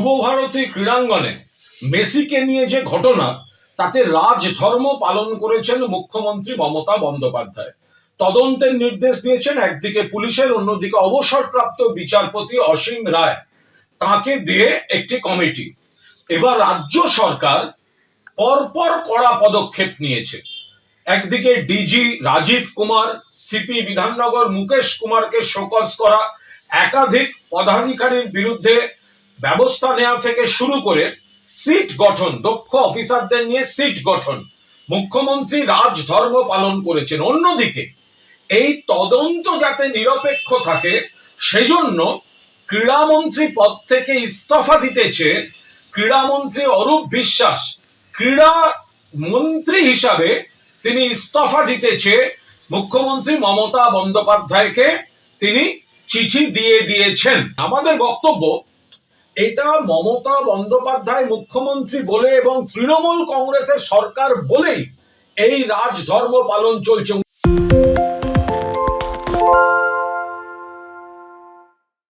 যুবভারতী ক্রীড়াঙ্গনে মেসিকে নিয়ে যে ঘটনা, তাতে রাজধর্ম পালন করেছেন মুখ্যমন্ত্রী মমতা বন্দ্যোপাধ্যায়। তদন্তের নির্দেশ দিয়েছেন একদিকে পুলিশের, অন্যদিকে অবসরপ্রাপ্ত বিচারপতি অসীম রায়, তাকে দিয়ে একটি কমিটি। এবার রাজ্য সরকার পরপর কড়া পদক্ষেপ নিয়েছে। একদিকে ডিজি রাজীব কুমার, সিপি বিধাননগর মুকেশ কুমারকে শোকজ করা, একাধিক পদাধিকারীর বিরুদ্ধে ব্যবস্থা নেওয়া থেকে শুরু করে সিট গঠন, দক্ষ অফিসারদের নিয়ে সিট গঠন, মুখ্যমন্ত্রী রাজধর্ম পালন করেছেন। অন্যদিকে এই তদন্ত যাতে নিরপেক্ষ থাকে সেজন্য ক্রীড়ামন্ত্রী পদ থেকে ইস্তফা দিতেছে ক্রীড়ামন্ত্রী অরূপ বিশ্বাস। ক্রীড়া মন্ত্রী হিসাবে তিনি ইস্তফা দিতেছে মুখ্যমন্ত্রী মমতা বন্দ্যোপাধ্যায়কে তিনি চিঠি দিয়ে দিয়েছেন। আমাদের বক্তব্য, এটা মমতা বন্দ্যোপাধ্যায় মুখ্যমন্ত্রী বলে এবং তৃণমূল কংগ্রেসের সরকার বলেই এই রাজধর্ম পালন চলছে।